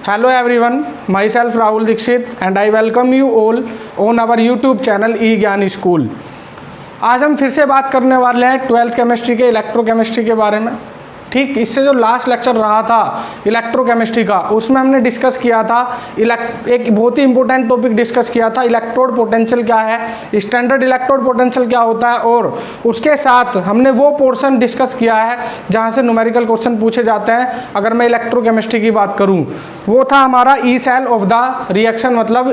Hello everyone, myself Rahul Dixit and I welcome you all on our YouTube channel E ज्ञान school. आज हम फिर से बात करने वाले हैं 12th केमिस्ट्री के इलेक्ट्रोकेमिस्ट्री के बारे में। ठीक, इससे जो लास्ट लेक्चर रहा था इलेक्ट्रोकेमिस्ट्री का, उसमें हमने डिस्कस किया था एक बहुत ही इंपॉर्टेंट टॉपिक डिस्कस किया था, इलेक्ट्रोड पोटेंशियल क्या है, स्टैंडर्ड इलेक्ट्रोड पोटेंशियल क्या होता है, और उसके साथ हमने वो पोर्शन डिस्कस किया है जहां से न्यूमेरिकल क्वेश्चन पूछे जाते हैं। अगर मैं इलेक्ट्रोकेमिस्ट्री की बात करूं, वो था हमारा E cell of the reaction, मतलब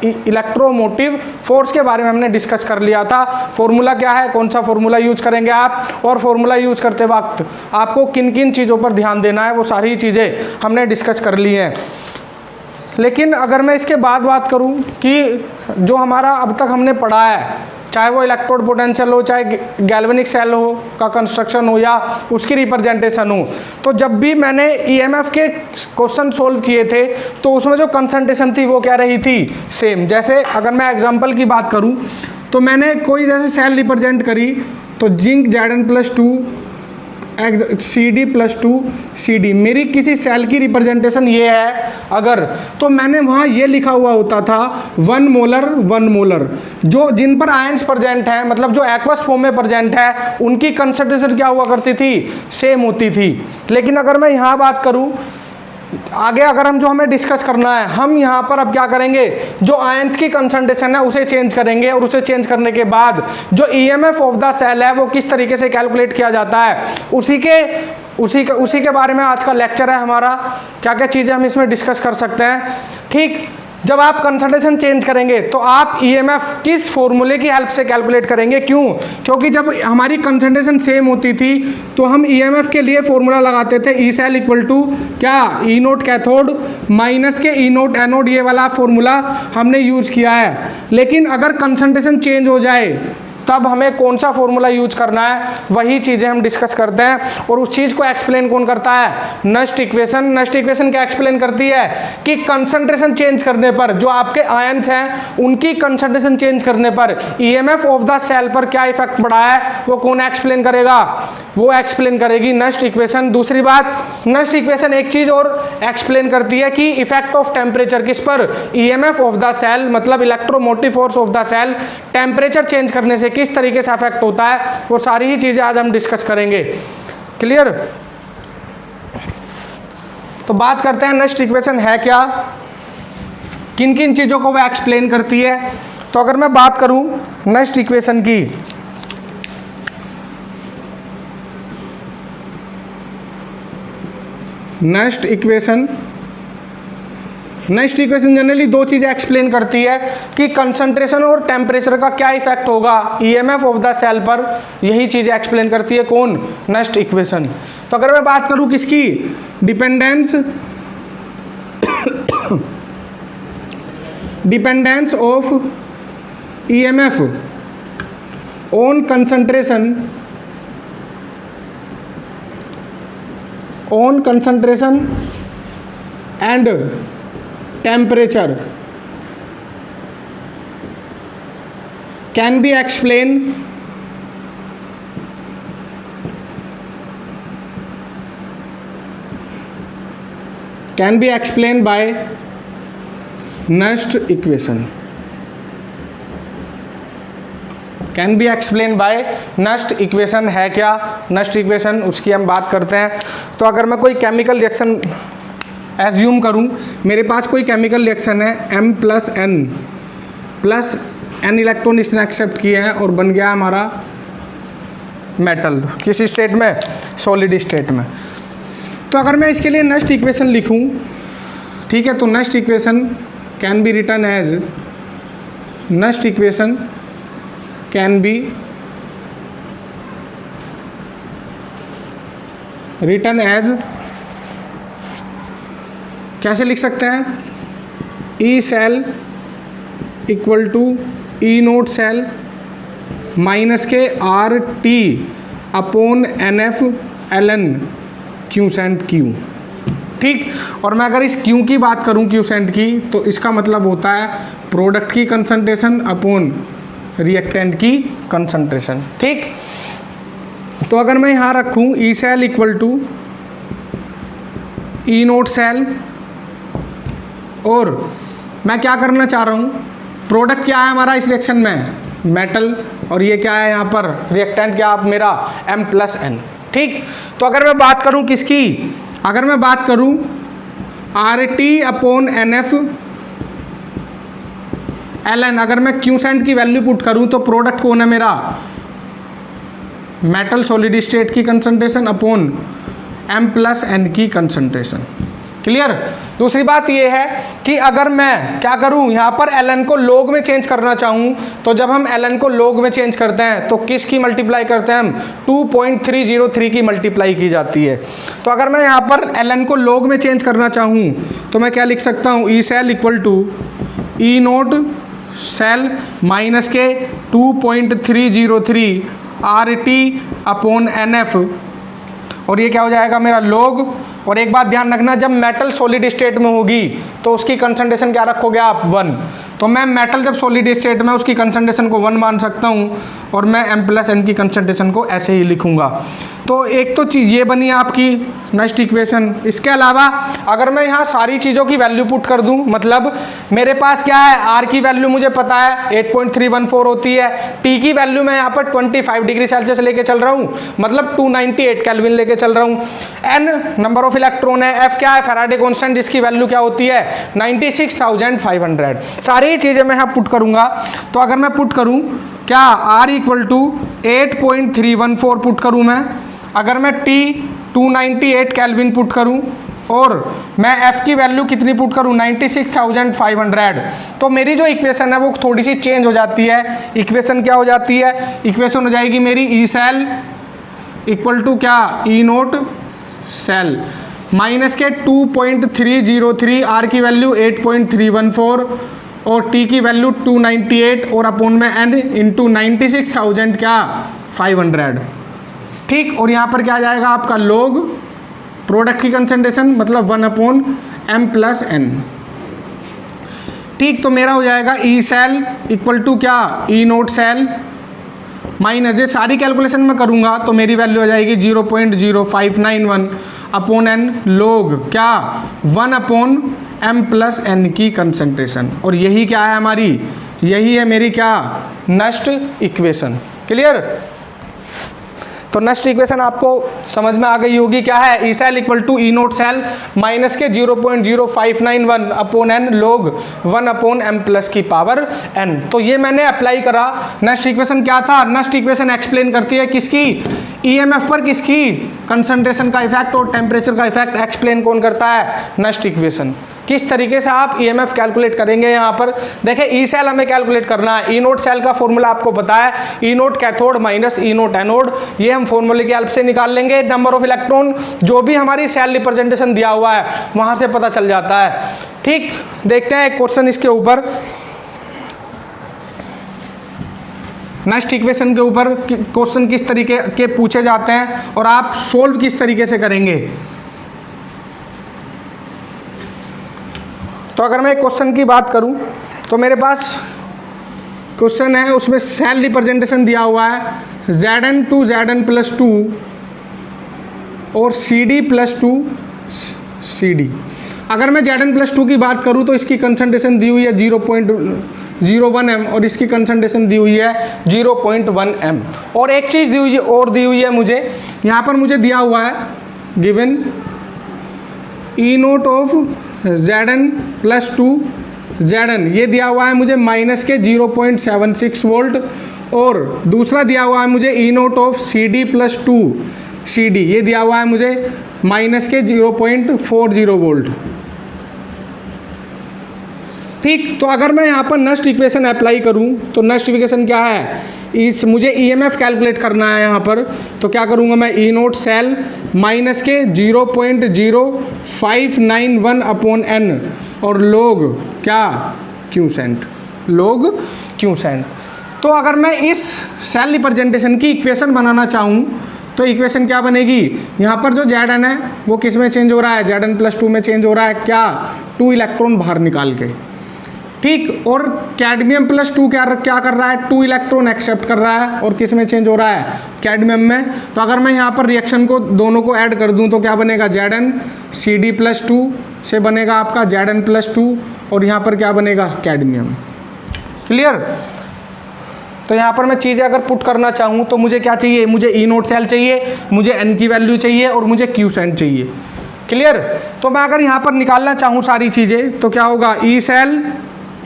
इलेक्ट्रोमोटिव फोर्स के बारे में हमने डिस्कस कर लिया था। फॉर्मूला क्या है, कौन सा फॉर्मूला यूज करेंगे आप, और फॉर्मूला यूज करते वक्त आपको किन किन चीज़ों पर ध्यान देना है, वो सारी चीज़ें हमने डिस्कस कर ली हैं। लेकिन अगर मैं इसके बाद बात करूं कि जो हमारा अब तक हमने पढ़ा है, चाहे वो इलेक्ट्रोड पोटेंशियल हो, चाहे गैल्वेनिक सेल हो का कंस्ट्रक्शन हो, या उसकी रिप्रेजेंटेशन हो, तो जब भी मैंने ईएमएफ के क्वेश्चन सोल्व किए थे तो उसमें जो कंसंट्रेशन थी वो क्या रही थी, सेम। जैसे अगर मैं एग्जांपल की बात करूं तो मैंने कोई जैसे सेल रिप्रेजेंट करी, तो जिंक Zn+2 Cd+2 Cd, मेरी किसी सेल की रिप्रेजेंटेशन ये है अगर, तो मैंने वहाँ ये लिखा हुआ होता था 1 मोलर, जो जिन पर आयंस प्रेजेंट है, मतलब जो एक्वस फॉर्म में प्रेजेंट है, उनकी कंसंट्रेशन क्या हुआ करती थी, सेम होती थी। लेकिन अगर मैं यहाँ बात करूँ आगे, अगर हम जो हमें डिस्कस करना है, हम यहाँ पर अब क्या करेंगे, जो आयंस की कंसंट्रेशन है उसे चेंज करेंगे, और उसे चेंज करने के बाद जो ईएमएफ ऑफ द सेल है वो किस तरीके से कैलकुलेट किया जाता है, उसी के बारे में आज का लेक्चर है हमारा। क्या क्या चीज़ें हम इसमें डिस्कस कर सकते हैं। ठीक, जब आप कंसंट्रेशन चेंज करेंगे तो आप ईएमएफ किस फॉर्मूले की हेल्प से कैलकुलेट करेंगे, क्यों? क्योंकि जब हमारी कंसंट्रेशन सेम होती थी तो हम ईएमएफ के लिए फॉर्मूला लगाते थे, ई सेल इक्वल टू क्या, ई नोट कैथोड माइनस के ई नोट एनोड, ये वाला फॉर्मूला हमने यूज किया है। लेकिन अगर कंसंट्रेशन चेंज हो जाए तब हमें कौन सा फॉर्मूला यूज करना है, वही चीज़ें हम डिस्कस करते हैं। और उस चीज़ को एक्सप्लेन कौन करता है, नस्ट इक्वेशन। नस्ट इक्वेशन क्या एक्सप्लेन करती है कि कंसंट्रेशन चेंज करने पर जो आपके आयंस हैं उनकी कंसंट्रेशन चेंज करने पर ईएमएफ ऑफ द सेल पर क्या इफेक्ट पड़ा है, वो कौन एक्सप्लेन करेगा, वो एक्सप्लेन करेगी नस्ट इक्वेशन। दूसरी बात, नस्ट इक्वेशन एक चीज़ और एक्सप्लेन करती है कि इफेक्ट ऑफ टेम्परेचर किस पर, ईएमएफ ऑफ द सेल, मतलब electromotive force of the cell temperature change करने से किस तरीके से अफेक्ट होता है, वो सारी ही चीजें आज हम डिस्कस करेंगे। क्लियर? तो बात करते हैं नस्ट इक्वेशन है क्या, किन किन चीजों को वो एक्सप्लेन करती है। तो अगर मैं बात करूं नस्ट इक्वेशन की, नस्ट इक्वेशन जनरली दो चीज़ें एक्सप्लेन करती है कि कंसंट्रेशन और टेम्परेचर का क्या इफेक्ट होगा ईएमएफ ऑफ द सेल पर, यही चीज़ें एक्सप्लेन करती है कौन, नस्ट इक्वेशन। तो अगर मैं बात करूं किसकी, dependence of EMF on concentration and temperature can be explained by Nast equation। Can be explain by Nernst equation है क्या, नस्ट इक्वेशन उसकी हम बात करते हैं। तो अगर मैं कोई केमिकल रिएक्शन एज्यूम करूं, मेरे पास कोई केमिकल रिएक्शन है, M+N इलेक्ट्रॉन इसने एक्सेप्ट किए हैं और बन गया हमारा मेटल, किस स्टेट में, सॉलिड स्टेट में। तो अगर मैं इसके लिए नस्ट इक्वेशन लिखूं, ठीक है, तो Nernst equation can be written as, Nernst equation can be written as, कैसे लिख सकते हैं, E cell equal to E naught cell minus K RT upon NF ln quotient Q। ठीक, और मैं अगर इस Q की बात करूं, क्यूसेंट की, तो इसका मतलब होता है प्रोडक्ट की कंसंट्रेशन अपॉन रिएक्टेंट की कंसंट्रेशन। ठीक, तो अगर मैं यहाँ रखूँ E cell equal to E naught cell और मैं क्या करना चाह रहा हूँ, प्रोडक्ट क्या है हमारा इस रिएक्शन में, मेटल, और ये क्या है यहाँ पर रिएक्टेंट क्या आप मेरा M+N। ठीक, तो अगर मैं बात करूँ किसकी, अगर मैं बात करूँ RT/NF ln, अगर मैं क्यूसेंट की वैल्यू पुट करूँ तो प्रोडक्ट कौन है मेरा, मेटल सॉलिड स्टेट की कंसंट्रेशन अपॉन M+N की कंसंट्रेशन। क्लियर। दूसरी बात ये है कि अगर मैं क्या करूं, यहाँ पर ln को log में चेंज करना चाहूँ, तो जब हम ln को log में चेंज करते हैं तो किसकी मल्टीप्लाई करते हैं हम, 2.303 की मल्टीप्लाई की जाती है। तो अगर मैं यहाँ पर ln को log में चेंज करना चाहूँ तो मैं क्या लिख सकता हूँ, E cell equal to E naught cell minus K 2.303 RT/NF, और ये क्या हो जाएगा मेरा log। और एक बात ध्यान रखना, जब मेटल सॉलिड स्टेट में होगी तो उसकी कंसंट्रेशन क्या रखोगे आप, 1। तो मैं मेटल जब सॉलिड स्टेट में उसकी कंसंट्रेशन को 1 मान सकता हूँ, और मैं M+N की कंसंट्रेशन को ऐसे ही लिखूंगा। तो एक तो चीज़ ये बनी आपकी नेक्स्ट इक्वेशन। इसके अलावा अगर मैं यहाँ सारी चीज़ों की वैल्यू पुट कर दूँ, मतलब मेरे पास क्या है, R की वैल्यू मुझे पता है 8.314 होती है, T की वैल्यू मैं यहाँ पर 25 डिग्री सेल्सियस लेके चल रहा हूँ, मतलब 298 केल्विन लेके चल रहा हूँ। N नंबर ऑफ इलेक्ट्रॉन है, F क्या है, फैराडे कांस्टेंट जिसकी वैल्यू क्या होती है 96,500। सारी चीज़ें मैं यहाँ पुट करूँगा। तो अगर मैं पुट करूँ क्या, R इक्वल टू 8.314 पुट करूँ मैं, अगर मैं T 298 केल्विन पुट करूँ, और मैं F की वैल्यू कितनी पुट करूँ 96,500, तो मेरी जो इक्वेशन है वो थोड़ी सी चेंज हो जाती है। इक्वेशन क्या हो जाती है, इक्वेशन हो जाएगी मेरी ई सेल इक्वल टू क्या, ई naught cell minus K 2.303, R की वैल्यू 8.314 और T की वैल्यू 298 और अपॉन में N इंटू 96,000 क्या 500। ठीक, और यहाँ पर क्या आ जाएगा आपका log प्रोडक्ट की कंसंट्रेशन, मतलब 1/M+N। ठीक, तो मेरा हो जाएगा ई सेल इक्वल टू क्या, ई नोट सेल माइनस, ये सारी कैलकुलेशन में करूँगा तो मेरी वैल्यू हो जाएगी 0.0591 अपॉन N log क्या 1/M+N की कंसंट्रेशन। और यही क्या है हमारी, यही है मेरी क्या नेक्स्ट इक्वेशन। क्लियर। तो नेक्स्ट इक्वेशन आपको समझ में आ गई होगी, क्या है, E cell equal to E naught cell minus K 0.0591 upon N log 1/M+ की पावर N। तो ये मैंने अप्लाई करा। नेक्स्ट इक्वेशन क्या था, नेक्स्ट इक्वेशन एक्सप्लेन करती है किसकी, EMF पर किसकी, कंसंट्रेशन का इफेक्ट और टेम्परेचर का इफेक्ट एक्सप्लेन कौन करता है, नेक्स्ट इक्वेशन। किस तरीके से आप EMF कैलकुलेट करेंगे, यहाँ पर देखिए ई सेल हमें कैलकुलेट करना है। ई नोट सेल का फॉर्मूला आपको पता है, ई नोट कैथोड माइनस ई नोट एनोड, ये हम फॉर्मूले की हेल्प से निकाल लेंगे। नंबर ऑफ इलेक्ट्रॉन जो भी हमारी सेल रिप्रेजेंटेशन दिया हुआ है वहां से पता चल जाता है। ठीक, देखते हैं एक क्वेश्चन इसके ऊपर, नेक्स्ट इक्वेशन के ऊपर क्वेश्चन किस तरीके के पूछे जाते हैं और आप सोल्व किस तरीके से करेंगे। तो अगर मैं क्वेश्चन की बात करूं तो मेरे पास क्वेश्चन है, उसमें सेल रिप्रेजेंटेशन दिया हुआ है Zn to Zn+2 और Cd+2 Cd। अगर मैं Zn+2 की बात करूं तो इसकी कंसंट्रेशन दी हुई है 0.01 m और इसकी कंसंट्रेशन दी हुई है 0.1 m। और एक चीज़ दी हुई है मुझे, यहाँ पर मुझे दिया हुआ है given E note of Zn+2 Zn, ये दिया हुआ है मुझे माइनस के 0.76 वोल्ट, और दूसरा दिया हुआ है मुझे ई नोट ऑफ Cd+2 Cd, ये दिया हुआ है मुझे माइनस के 0.40 वोल्ट। ठीक, तो अगर मैं यहाँ पर नेक्स्ट इक्वेशन अप्लाई करूँ तो नेक्स्ट इक्वेशन क्या है, मुझे EMF कैलकुलेट करना है यहाँ पर, तो क्या करूँगा मैं, ई naught cell minus K 0.0591 upon N और log क्या क्यूसेंट, log क्यूसेंट। तो अगर मैं इस सेल रिप्रेजेंटेशन की इक्वेशन बनाना चाहूँ तो इक्वेशन क्या बनेगी, यहाँ पर जो Zn है वो किस में चेंज हो रहा है, Zn+2 में चेंज हो रहा है, क्या 2 इलेक्ट्रॉन बाहर निकाल के। ठीक। और कैडमियम +2 क्या कर रहा है, 2 इलेक्ट्रॉन एक्सेप्ट कर रहा है और किस में चेंज हो रहा है, कैडमियम में। तो अगर मैं यहाँ पर रिएक्शन को दोनों को ऐड कर दूँ तो क्या बनेगा, ZnCd+2 से बनेगा आपका Zn+2 और यहाँ पर क्या बनेगा, कैडमियम। क्लियर। तो यहाँ पर मैं चीज़ें अगर पुट करना चाहूँ तो मुझे क्या चाहिए, मुझे ई नोट सेल चाहिए, मुझे एन की वैल्यू चाहिए और मुझे क्यूसेंट चाहिए। क्लियर। तो मैं अगर यहाँ पर निकालना चाहूँ सारी चीज़ें तो क्या होगा, ई सेल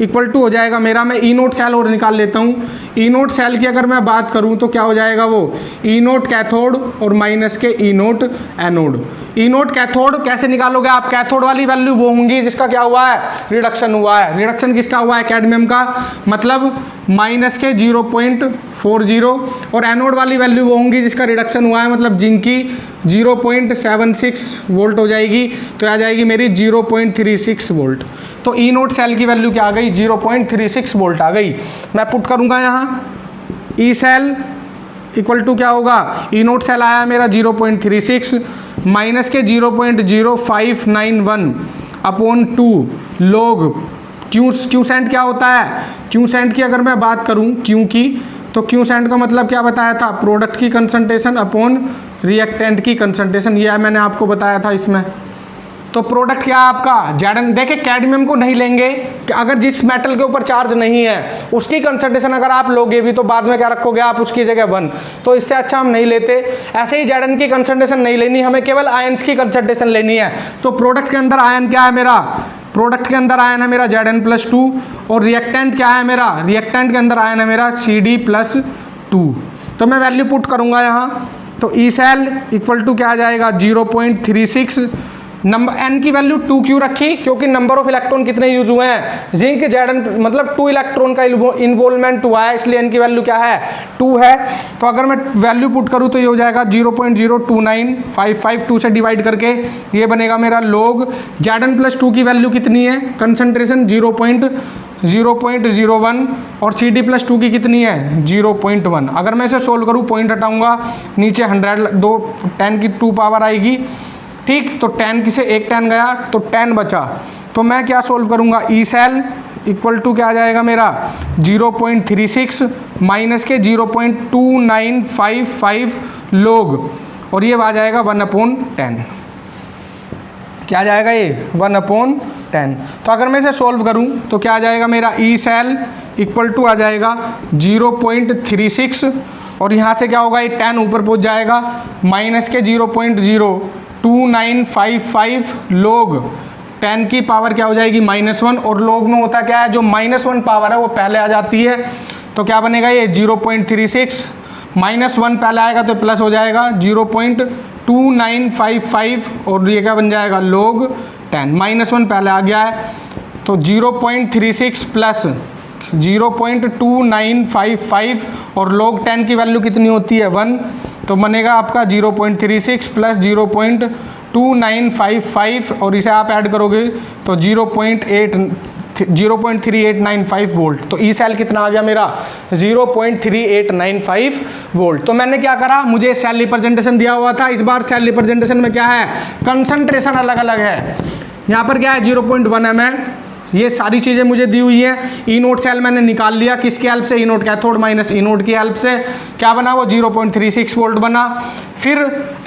इक्वल टू हो जाएगा मेरा, मैं ई नोट सेल और निकाल लेता हूँ। ई नोट सेल की अगर मैं बात करूँ तो क्या हो जाएगा वो, ई नोट कैथोड और माइनस के ई नोट एनोड। ई नोट कैथोड कैसे निकालोगे आप, कैथोड वाली वैल्यू वो होंगी जिसका क्या हुआ है, रिडक्शन हुआ है। रिडक्शन किसका हुआ है, कैडमियम का, मतलब माइनस के 0.40, और एनोड वाली वैल्यू वो होंगी जिसका रिडक्शन हुआ है, मतलब जिंक की 0.76 वोल्ट हो जाएगी, तो आ जाएगी मेरी 0.36 वोल्ट। तो ई नोट सेल की वैल्यू क्या आ गई, 0.36 वोल्ट आ गई। मैं पुट करूंगा यहाँ ई सेल इक्वल टू क्या होगा, ई नोट सेल आया मेरा 0.36 माइनस के 0.0591 अपॉन 2 लोग क्यूसेंट क्या होता है, क्यूसेंट की अगर मैं बात करूं क्यू की, तो क्यूसेंट का मतलब क्या बताया था, प्रोडक्ट की कंसंट्रेशन अपॉन रिएक्टेंट की कंसंट्रेशन, ये मैंने आपको बताया था इसमें। तो प्रोडक्ट क्या है आपका, Zn। देखिए कैडमियम को नहीं लेंगे कि अगर जिस मेटल के ऊपर चार्ज नहीं है उसकी कंसंट्रेशन अगर आप लोगे भी तो बाद में क्या रखोगे आप, उसकी जगह 1, तो इससे अच्छा हम नहीं लेते। ऐसे ही Zn की कंसंट्रेशन नहीं लेनी, हमें केवल आयंस की कंसंट्रेशन लेनी है। तो प्रोडक्ट के अंदर आयन क्या है मेरा, प्रोडक्ट के अंदर आयन है मेरा Zn+2 और रिएक्टेंट क्या है मेरा, रिएक्टेंट के अंदर आयन है मेरा Cd+2। तो मैं वैल्यू पुट करूंगा यहाँ, तो ई सेल इक्वल टू क्या आ जाएगा, 0.36। नंबर एन की वैल्यू 2 क्यों रखी, क्योंकि नंबर ऑफ इलेक्ट्रॉन कितने यूज हुए हैं, जिंक Zn मतलब 2 इलेक्ट्रॉन का इन्वॉल्वमेंट हुआ है, इसलिए एन की वैल्यू क्या है, 2 है। तो अगर मैं वैल्यू पुट करूँ तो ये हो जाएगा 0.02955 2 से डिवाइड करके ये बनेगा मेरा log Zn+2 की वैल्यू कितनी है, कंसंट्रेशन 0.01 और Cd+2 की कितनी है 0.1। अगर मैं इसे सोल्व करूँ, पॉइंट हटाऊंगा, नीचे 10 की 2 पावर आएगी, ठीक। तो 10 की से एक 10 गया तो 10 बचा। तो मैं क्या सोल्व करूंगा, ई सेल इक्वल टू क्या आ जाएगा मेरा 0.36 माइनस के 0.2955 लोग, और ये आ जाएगा 1/10। क्या आ जाएगा ये 1/10। तो अगर मैं इसे सोल्व करूं तो क्या आ जाएगा मेरा, ई सेल इक्वल टू आ जाएगा 0.36 और यहाँ से क्या होगा, ये 10 ऊपर पहुँच जाएगा, माइनस के 0.02955 लोग 10 की पावर क्या हो जाएगी -1, और लोग में होता क्या है, जो -1 पावर है वो पहले आ जाती है। तो क्या बनेगा ये 0.36 -1 पहले आएगा तो प्लस हो जाएगा 0.2955 और ये क्या बन जाएगा log 10, -1 पहले आ गया है तो 0.36 प्लस 0.2955 और log 10 की वैल्यू कितनी होती है 1, तो बनेगा आपका 0.36 प्लस 0.2955 और इसे आप ऐड करोगे तो 0.3895 वोल्ट। तो ई सेल कितना आ गया मेरा 0.3895 वोल्ट। तो मैंने क्या करा, मुझे सेल रिप्रेजेंटेशन दिया हुआ था, इस बार सेल रिप्रेजेंटेशन में क्या है, कंसंट्रेशन अलग अलग है। यहाँ पर क्या है 0.1 mm है, ये सारी चीज़ें मुझे दी हुई हैं। ई नोट सेल मैंने निकाल लिया, किसकी हेल्प से, ई नोट कैथोड माइनस ई नोट की हेल्प से, क्या बना वो 0.36 वोल्ट बना। फिर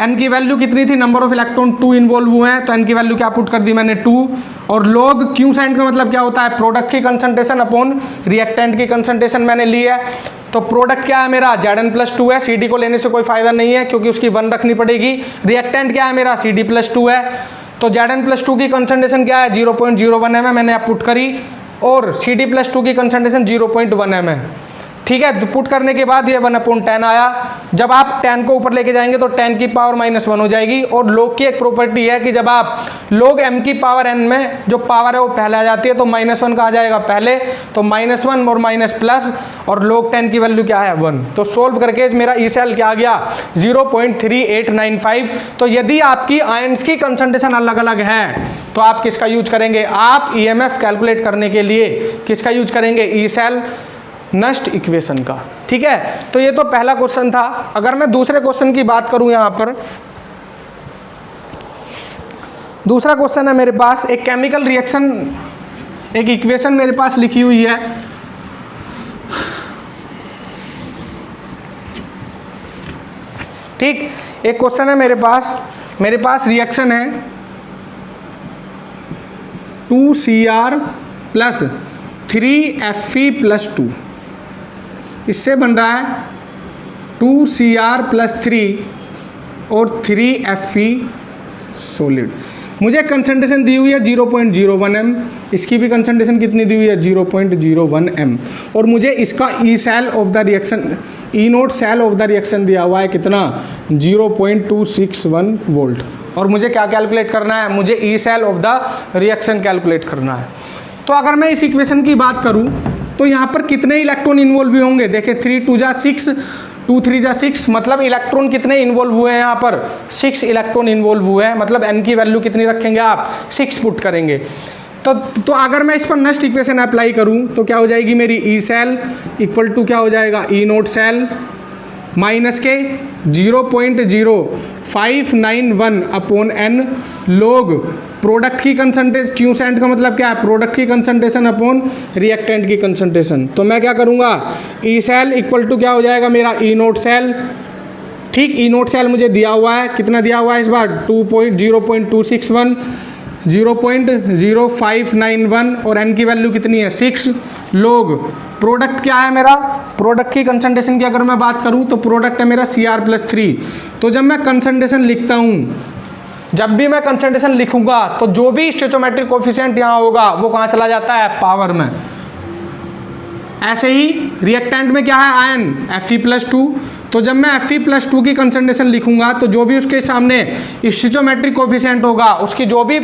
एन की वैल्यू कितनी थी, नंबर ऑफ इलेक्ट्रॉन 2 इन्वॉल्व हुए हैं तो एन की वैल्यू क्या पुट कर दी मैंने 2, और लॉग क्यू साइन का मतलब क्या होता है, प्रोडक्ट की कंसंट्रेशन अपॉन रिएक्टेंट की कंसंट्रेशन मैंने ली है। तो प्रोडक्ट क्या है मेरा Zn+2 है, Cd को लेने से कोई फायदा नहीं है क्योंकि उसकी 1 रखनी पड़ेगी। रिएक्टेंट क्या है मेरा Cd+2 है, तो Zn+2 की कंसंट्रेशन क्या है 0.01 mm मैंने आप पुट करी, और Cd+2 की कंसंट्रेशन 0.1 mm है, ठीक है। तो पुट करने के बाद ये 1/10 आया। जब आप 10 को ऊपर लेके जाएंगे तो 10 की पावर -1 हो जाएगी। और log की एक प्रॉपर्टी है कि जब आप log m की पावर n में जो पावर है वो पहले आ जाती है, तो -1 का आ जाएगा पहले, तो -1 और माइनस प्लस, और log 10 की वैल्यू क्या है 1। तो सोल्व करके मेरा ई सेल क्या आ गया 0.3895। तो यदि आपकी आयंस की कंसंट्रेशन अलग अलग है तो आप किसका यूज करेंगे, आप EMF कैलकुलेट करने के लिए किसका यूज करेंगे, ई सेल नस्ट इक्वेशन का, ठीक है। तो ये तो पहला क्वेश्चन था। अगर मैं दूसरे क्वेश्चन की बात करूं, यहां पर दूसरा क्वेश्चन है मेरे पास, एक केमिकल रिएक्शन एक इक्वेशन मेरे पास लिखी हुई है, ठीक। एक क्वेश्चन है मेरे पास रिएक्शन है 2Cr प्लस 3Fe+2, इससे बन रहा है 2Cr प्लस 3 और 3Fe सॉलिड। मुझे कंसंट्रेशन दी हुई है 0.01 m, इसकी भी कंसंट्रेशन कितनी दी हुई है 0.01 m, और मुझे इसका E cell of the reaction, E naught cell of the reaction दिया हुआ है कितना 0.261 वोल्ट। और मुझे क्या कैलकुलेट करना है, मुझे E cell of the reaction calculate करना है। तो अगर मैं इस इक्वेशन की बात करूं तो यहाँ पर कितने इलेक्ट्रॉन इन्वॉल्व होंगे, देखिए 3 2 जा 6, 2 3 जा 6, मतलब इलेक्ट्रॉन कितने इन्वॉल्व हुए हैं यहाँ पर 6 इलेक्ट्रॉन इन्वॉल्व हुए हैं, मतलब n की वैल्यू कितनी रखेंगे आप 6 पुट करेंगे। तो अगर मैं इस पर नेक्स्ट इक्वेशन अप्लाई करूँ तो क्या हो जाएगी मेरी ई सेल इक्वल टू क्या हो जाएगा ई naught cell minus K 0.0591 upon n लोग प्रोडक्ट की कंसंट्रेशन, क्यूसेंट का मतलब क्या है प्रोडक्ट की कंसंट्रेशन अपॉन रिएक्टेंट की कंसंट्रेशन। तो मैं क्या करूँगा ई सेल इक्वल टू क्या हो जाएगा मेरा ई नोट सेल, ठीक। ई नोट सेल मुझे दिया हुआ है, कितना दिया हुआ है इस बार 0.261, 0.0591 और n की वैल्यू कितनी है 6 लोग प्रोडक्ट क्या है मेरा, प्रोडक्ट की कंसंट्रेशन की अगर मैं बात करूं तो प्रोडक्ट है मेरा Cr+3। तो जब मैं कंसंट्रेशन लिखता हूं, जब भी मैं कंसंट्रेशन लिखूंगा तो जो भी स्टोइचोमेट्रिक कोफिशिएंट यहाँ होगा वो कहाँ चला जाता है पावर में। ऐसे ही रिएक्टेंट में क्या है आयन Fe+2, तो जब मैं Fe+2 की कंसंट्रेशन लिखूंगा तो जो भी उसके सामने स्टोइचोमेट्रिक कोफिशिएंट होगा उसकी जो भी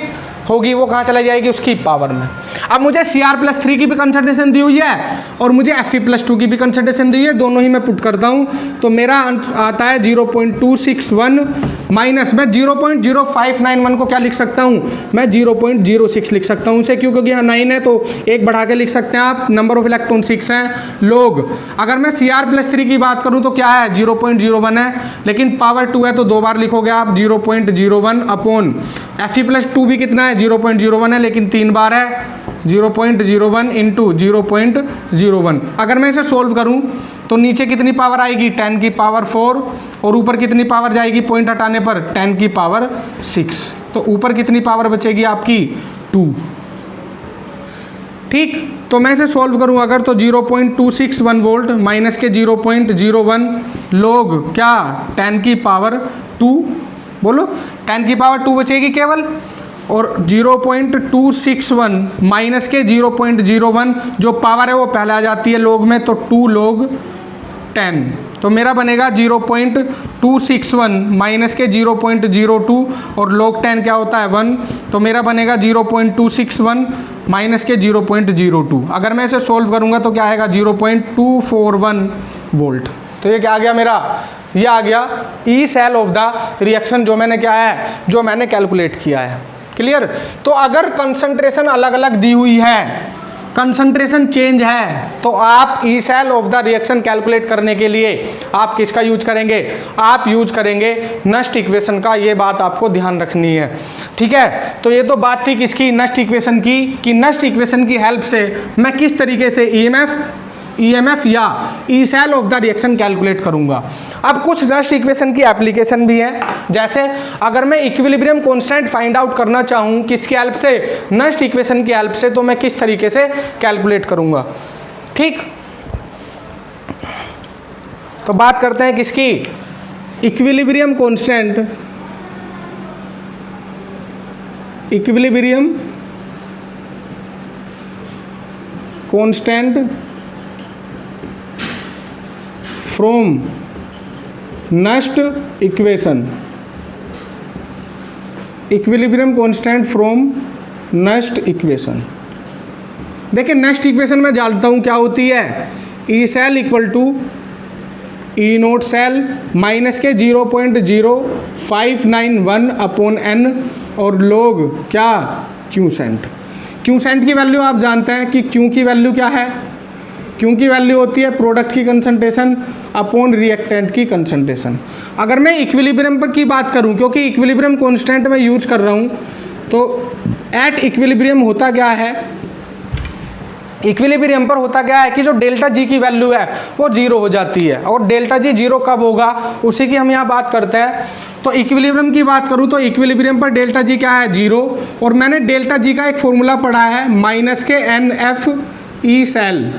होगी वो कहाँ चला जाएगी उसकी पावर में। अब मुझे Cr+3 की भी कंसंट्रेशन दी हुई है और मुझे Fe+2 की भी कंसंट्रेशन दी हुई है, दोनों ही मैं पुट करता हूँ तो मेरा आता है 0.261 माइनस में 0.0591 को क्या लिख सकता हूँ मैं 0.06 लिख सकता हूँ उसे, क्यों क्योंकि यहाँ 9 है तो एक बढ़ा के लिख सकते हैं आप, नंबर ऑफ इलेक्ट्रॉन 6 हैं लोग। अगर मैं Cr+3 की बात करूँ तो क्या है 0.01 है, लेकिन पावर 2 है तो 2 बार लिखोगे आप 0.01 अपॉन Fe+2 भी कितना है 0.01 है लेकिन 3 बार है 0.01 इंटू 0.01। अगर मैं इसे सोल्व करूं तो नीचे कितनी पावर आएगी 10 की पावर 4 और ऊपर कितनी पावर जाएगी पॉइंट हटाने पर 10 की पावर 6, तो ऊपर कितनी पावर बचेगी आपकी 2, ठीक। तो मैं इसे सोल्व करूं अगर तो 0.261 वोल्ट माइनस के 0.01 लोग क्या 10 की पावर 2, बोलो 10 की पावर 2 बचेगी केवल, और 0.261 माइनस के 0.01 जो पावर है वो पहले आ जाती है लोग में, तो 2 लोग 10, तो मेरा बनेगा 0.261 माइनस के 0.02 और लोग 10 क्या होता है 1, तो मेरा बनेगा 0.261 माइनस के 0.02। अगर मैं इसे सोल्व करूँगा तो क्या आएगा 0.241 वोल्ट। तो ये क्या आ गया मेरा, ये आ गया E cell of the reaction जो मैंने क्या है जो मैंने कैलकुलेट किया है। क्लियर। तो अगर कंसंट्रेशन अलग अलग दी हुई है, कंसंट्रेशन चेंज है, तो आप E cell of the reaction calculate करने के लिए आप किसका यूज करेंगे, आप यूज करेंगे नस्ट इक्वेशन का। ये बात आपको ध्यान रखनी है, ठीक है। तो ये तो बात थी किसकी, नस्ट इक्वेशन की, कि नस्ट इक्वेशन की हेल्प से मैं किस तरीके से ईएमएफ या E cell of the reaction calculate करूंगा। अब कुछ नस्ट इक्वेशन की एप्लीकेशन भी है, जैसे अगर मैं इक्विलिब्रियम कांस्टेंट फाइंड आउट करना चाहूँ किसकी हेल्प से, नस्ट इक्वेशन की हेल्प से, तो मैं किस तरीके से कैलकुलेट करूंगा, ठीक। तो बात करते हैं किसकी, equilibrium constant, equilibrium constant from Nernst equation, equilibrium constant from Nernst equation. देखिए नस्ट इक्वेशन में जानता हूँ क्या होती है, E cell equal to E naught cell minus K 0.0591 upon n और लोग क्या क्यूसेंट। क्यूसेंट की वैल्यू आप जानते हैं कि क्यू की वैल्यू क्या है, क्यू की वैल्यू होती है प्रोडक्ट की कंसंट्रेशन अपॉन रिएक्टेंट की कंसंट्रेशन। अगर मैं इक्विलिब्रियम पर की बात करूं, क्योंकि इक्विलिब्रियम कांस्टेंट में यूज कर रहा हूं, तो एट इक्विलिब्रियम होता क्या है, इक्विलिब्रियम पर होता क्या है कि जो डेल्टा जी की वैल्यू है वो जीरो हो जाती है, और डेल्टा जी जीरो कब होगा उसी की हम यहाँ बात करते हैं। तो इक्विलिब्रियम की बात करूँ तो इक्विलिब्रियम पर डेल्टा जी क्या है, जीरो। और मैंने डेल्टा जी का एक फॉर्मूला पढ़ा है minus K N F E cell.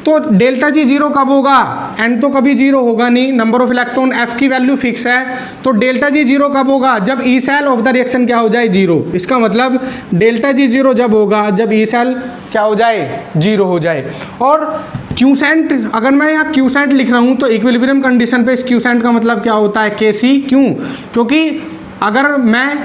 तो डेल्टा जी जीरो कब होगा, एन तो कभी जीरो होगा नहीं, नंबर ऑफ इलेक्ट्रॉन एफ की वैल्यू फिक्स है। तो डेल्टा जी जीरो कब होगा, जब E cell of the reaction क्या हो जाए, जीरो। इसका मतलब डेल्टा जी जीरो जब होगा जब ई सेल क्या हो जाए, जीरो हो जाए। और क्यूसेंट, अगर मैं यहाँ क्यूसेंट लिख रहा हूँ तो इक्विलिब्रियम कंडीशन पे इस क्यूसेंट का मतलब क्या होता है, के सी। क्यों, क्योंकि अगर मैं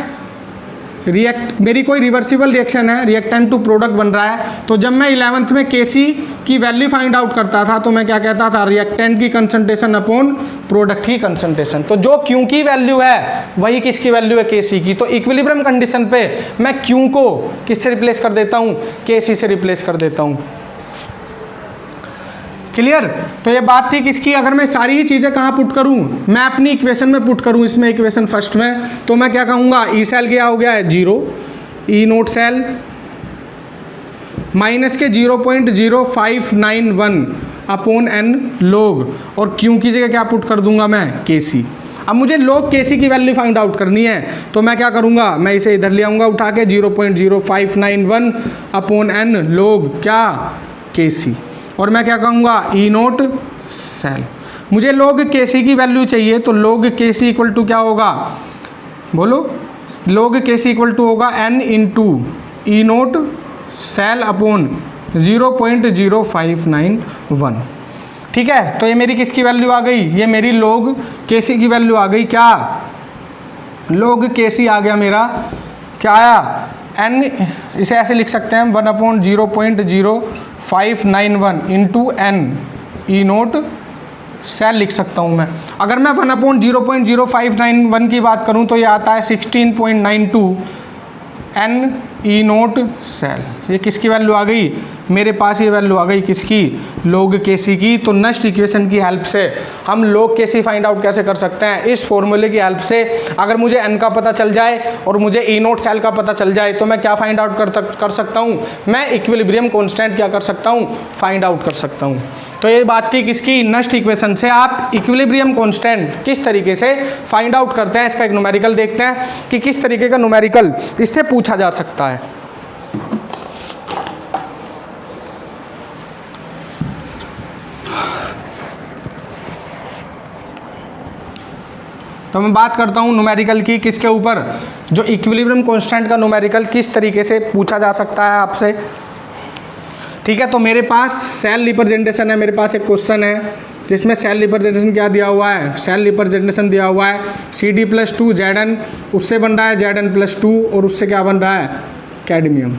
मेरी कोई रिवर्सिबल रिएक्शन है, रिएक्टेंट टू प्रोडक्ट बन रहा है, तो जब मैं 11th में केसी की वैल्यू फाइंड आउट करता था तो मैं क्या कहता था, रिएक्टेंट की कंसंट्रेशन अपॉन प्रोडक्ट की कंसंट्रेशन। तो जो क्यू की वैल्यू है वही किसकी वैल्यू है, केसी की। तो इक्विलिब्रियम कंडीशन पे मैं क्यू को किससे रिप्लेस कर देता हूँ, केसी से रिप्लेस कर देता हूँ। क्लियर। तो ये बात थी किसकी, अगर मैं सारी ही चीज़ें कहाँ पुट करूँ, मैं अपनी इक्वेशन में पुट करूँ, इसमें इक्वेशन फर्स्ट में, तो मैं क्या कहूँगा, ई सेल क्या हो गया है, जीरो, ई naught cell minus K 0.0591 upon N लोग, और क्यू की जगह क्या पुट कर दूंगा मैं, के सी। अब मुझे लोग के सी की वैल्यू फाइंड आउट करनी है, तो मैं क्या करूँगा, मैं इसे इधर ले आऊँगा उठा के 0.0591 अपॉन एन लोग क्या, के सी। और मैं क्या कहूँगा, ई नोट सेल। मुझे लोग के सी की वैल्यू चाहिए, तो लोग के सी इक्वल टू क्या होगा, बोलो, लोग के सी इक्वल टू होगा एन इंटू ई नोट सेल अपॉन 0.0591। ठीक है। तो ये मेरी किसकी वैल्यू आ गई, ये मेरी लोग के सी की वैल्यू आ गई। क्या, लोग के सी आ गया मेरा, क्या आया, एन, इसे ऐसे लिख सकते हैं हम 1/0.0591 into N E naught cell लिख सकता हूँ मैं। अगर मैं 1/0.0591 की बात करूँ तो ये आता है 16.92 एन ई नोट सेल। ये किसकी वैल्यू आ गई, मेरे पास ये वैल्यू आ गई किसकी, लोग के सी की। तो नेक्स्ट इक्वेशन की हेल्प से हम लोग के सी फाइंड आउट कैसे कर सकते हैं, इस फॉर्मूले की हेल्प से। अगर मुझे एन का पता चल जाए और मुझे ई नोट सेल का पता चल जाए तो मैं क्या फाइंड आउट कर सकता हूँ, मैं इक्विलिब्रियम कांस्टेंट क्या कर सकता हूँ, फाइंड आउट कर सकता हूँ। तो ये बात थी किसकी, नेक्स्ट इक्वेशन से आप इक्विलिब्रियम कांस्टेंट किस तरीके से फाइंड आउट करते हैं। इसका एक न्यूमेरिकल देखते हैं कि किस तरीके का न्यूमेरिकल इससे पूछा जा सकता है। तो मैं बात करता हूँ न्यूमेरिकल की, किसके ऊपर, जो इक्विलिब्रियम कांस्टेंट का न्यूमेरिकल किस तरीके से पूछा जा सकता है आपसे। ठीक है। तो मेरे पास सेल रिप्रेजेंटेशन है, मेरे पास एक क्वेश्चन है जिसमें सेल रिप्रेजेंटेशन क्या दिया हुआ है, सेल रिप्रेजेंटेशन दिया हुआ है CD+2 Zn, उससे बन रहा है Zn+2 और उससे क्या बन रहा है, कैडमियम।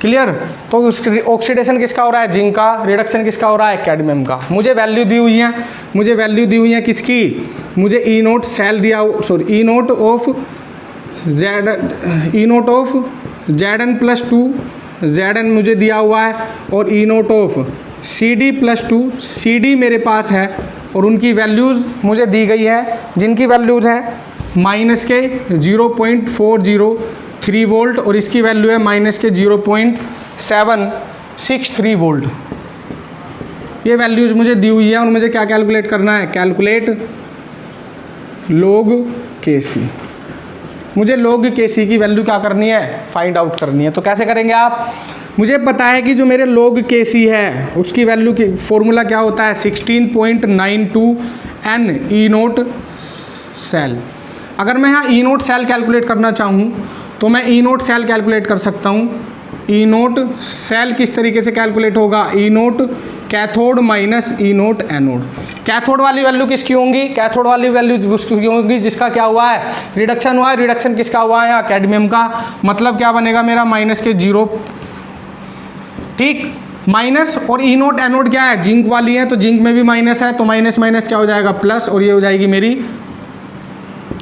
क्लियर। तो उसकी ऑक्सीडेशन किसका हो रहा है, जिंक का, रिडक्शन किसका हो रहा है, कैडमियम का। मुझे वैल्यू दी हुई है, मुझे वैल्यू दी हुई है किसकी, मुझे ई नोट सेल दिया, sorry E note of Zn+2 Zn मुझे दिया हुआ है, और ई नोट ऑफ CD+2 CD मेरे पास है, और उनकी वैल्यूज़ मुझे दी गई है, जिनकी वैल्यूज़ हैं माइनस के 0.403 वोल्ट, और इसकी वैल्यू है माइनस के 0.763 वोल्ट। ये वैल्यूज़ मुझे दी हुई है, और मुझे क्या कैलकुलेट करना है, कैलकुलेट लोग के सी। मुझे लोग के सी की वैल्यू क्या करनी है, फाइंड आउट करनी है। तो कैसे करेंगे आप, मुझे पता है कि जो मेरे लोग के सी है उसकी वैल्यू की फॉर्मूला क्या होता है, 16.92 एन ई नोट सेल। अगर मैं यहाँ ई नोट सेल कैलकुलेट करना चाहूँ तो मैं ई नोट सेल कैलकुलेट कर सकता हूँ। ई नोट सेल किस तरीके से कैलकुलेट होगा, ई नोट कैथोड माइनस ई नोट एनोड। कैथोड वाली वैल्यू किसकी होंगी, कैथोड वाली वैल्यू उसकी होगी जिसका क्या हुआ है, रिडक्शन हुआ है। रिडक्शन किसका हुआ है यहाँ, कैडमियम का। मतलब क्या बनेगा मेरा, माइनस के 0, ठीक, माइनस, और ई नोट एनोड क्या है, जिंक वाली है, तो जिंक में भी माइनस है, तो माइनस माइनस क्या हो जाएगा, प्लस, और ये हो जाएगी मेरी,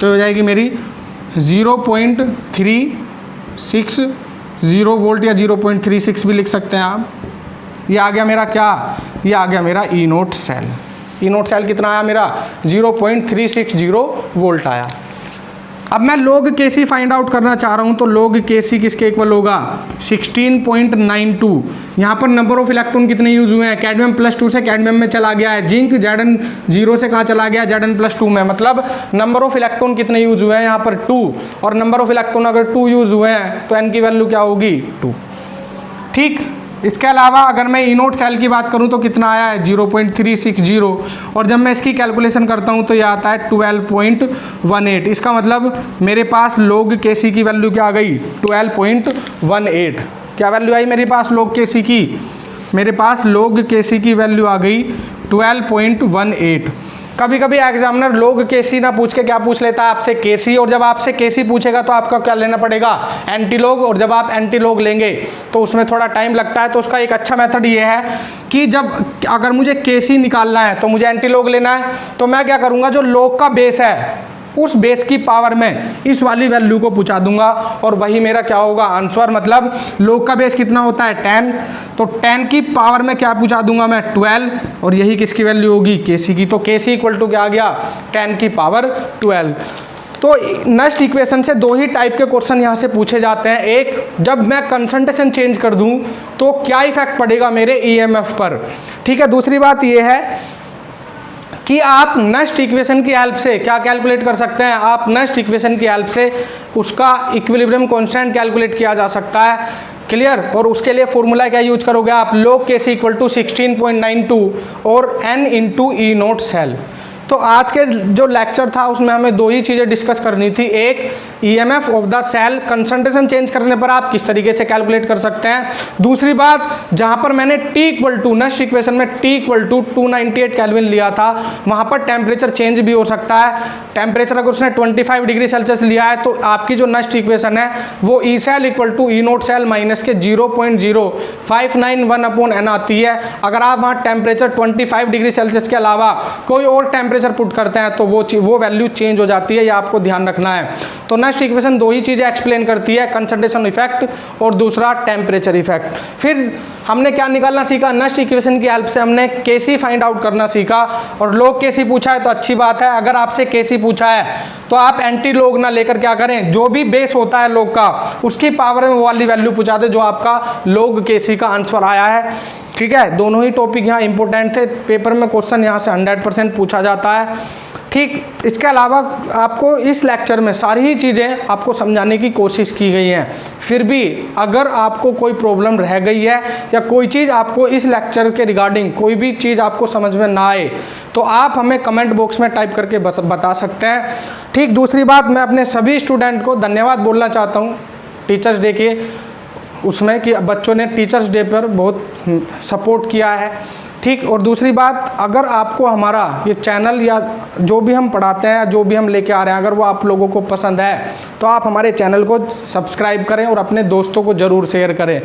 तो हो जाएगी मेरी 0.360 वोल्ट, या 0.36 भी लिख सकते हैं आप। ये आ गया मेरा क्या, ये आ गया मेरा ई नोट सेल। ई नोट सेल कितना आया मेरा, 0.360 वोल्ट आया। अब मैं log KC फाइंड आउट करना चाह रहा हूँ, तो log KC किसके इक्वल होगा 16.92। यहाँ पर नंबर ऑफ इलेक्ट्रॉन कितने यूज हुए हैं, कैडमियम +2 से कैडमियम में चला गया है, जिंक Zn 0 से कहाँ चला गया Zn +2 में, मतलब नंबर ऑफ इलेक्ट्रॉन कितने यूज हुए हैं यहाँ पर 2, और नंबर ऑफ इलेक्ट्रॉन अगर 2 यूज हुए हैं तो n की वैल्यू क्या होगी 2। ठीक, इसके अलावा अगर मैं ई नोट सेल की बात करूं तो कितना आया है 0.360, और जब मैं इसकी कैलकुलेशन करता हूं तो ये आता है 12.18। इसका मतलब मेरे पास log KC की वैल्यू क्या आ गई 12.18। क्या वैल्यू आई मेरे पास log KC की, मेरे पास log KC की वैल्यू आ गई 12.18। कभी कभी एग्जामिनर log KC ना पूछ के क्या पूछ लेता है आपसे KC, और जब आपसे KC पूछेगा तो आपका क्या लेना पड़ेगा एंटी लॉग, और जब आप एंटी लॉग लेंगे तो उसमें थोड़ा टाइम लगता है। तो उसका एक अच्छा मेथड ये है कि जब अगर मुझे KC निकालना है तो मुझे एंटी लॉग लेना है, तो मैं क्या करूँगा, जो log का बेस है उस बेस की पावर में इस वाली वैल्यू को पूछा दूंगा, और वही मेरा क्या होगा आंसर। मतलब log का बेस कितना होता है 10, तो 10 की पावर में क्या पूछा दूंगा मैं 12, और यही किसकी वैल्यू होगी KC की। तो KC इक्वल टू क्या आ गया 10 की पावर 12। तो नेक्स्ट इक्वेशन से दो ही टाइप के क्वेश्चन यहाँ से पूछे जाते हैं। एक, जब मैं कंसंट्रेशन चेंज कर दूँ तो क्या इफेक्ट पड़ेगा मेरे EMF पर, ठीक है। दूसरी बात ये है कि आप नेक्स्ट इक्वेशन की हेल्प से क्या कैलकुलेट कर सकते हैं, आप नेक्स्ट इक्वेशन की हेल्प से उसका इक्विलिब्रियम कांस्टेंट कैलकुलेट किया जा सकता है। क्लियर, और उसके लिए फॉर्मूला क्या यूज करोगे आप, log KC इक्वल टू 16.92 और n इंटू ई नोट सेल। तो आज के जो लेक्चर था उसमें हमें दो ही चीज़ें डिस्कस करनी थी। एक, EMF of the cell concentration change करने पर आप किस तरीके से कैलकुलेट कर सकते हैं। दूसरी बात, जहां पर मैंने T equal to next equation में T इक्वल टू 298 केल्विन लिया था, वहां पर टेम्परेचर चेंज भी हो सकता है। टेम्परेचर अगर उसने 25 डिग्री सेल्सियस लिया है तो आपकी जो नेक्स्ट इक्वेशन है वो E cell equal to E naught cell minus K 0.0591 upon n आती है। अगर आप वहाँ टेम्परेचर 25 डिग्री सेल्सियस के अलावा कोई और टेम्परेचर पुट करते हैं तो वो वैल्यू चेंज हो जाती है, ये आपको ध्यान रखना है। तो नेक्स्ट इक्वेशन दो ही चीज़ें एक्सप्लेन करती है, कंसंट्रेशन इफेक्ट और दूसरा टेम्परेचर इफेक्ट। फिर हमने क्या निकालना सीखा, नेक्स्ट इक्वेशन की हेल्प से हमने KC फाइंड आउट करना सीखा। और log KC पूछा है तो अच्छी बात है, अगर आपसे KC पूछा है तो आप एंटी log ना लेकर क्या करें, जो भी बेस होता है log का उसकी पावर में वो वाली वैल्यू पूछा दे जो आपका log KC का आंसर आया है। ठीक है, दोनों ही टॉपिक यहाँ इंपॉर्टेंट थे, पेपर में क्वेश्चन यहाँ से 100% पूछा जाता है। ठीक, इसके अलावा आपको इस लेक्चर में सारी ही चीज़ें आपको समझाने की कोशिश की गई हैं। फिर भी अगर आपको कोई प्रॉब्लम रह गई है या कोई चीज़ आपको इस लेक्चर के रिगार्डिंग कोई भी चीज़ आपको समझ में ना आए तो आप हमें कमेंट बॉक्स में टाइप करके बता सकते हैं। ठीक, दूसरी बात, मैं अपने सभी स्टूडेंट को धन्यवाद बोलना चाहता हूँ टीचर्स डे के उसमें कि बच्चों ने टीचर्स डे पर बहुत सपोर्ट किया है। ठीक, और दूसरी बात, अगर आपको हमारा ये चैनल या जो भी हम पढ़ाते हैं, जो भी हम लेके आ रहे हैं, अगर वो आप लोगों को पसंद है तो आप हमारे चैनल को सब्सक्राइब करें और अपने दोस्तों को ज़रूर शेयर करें।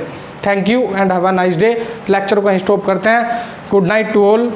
Thank you and have a nice day. Lecture को स्टॉप करते हैं। Good night to all.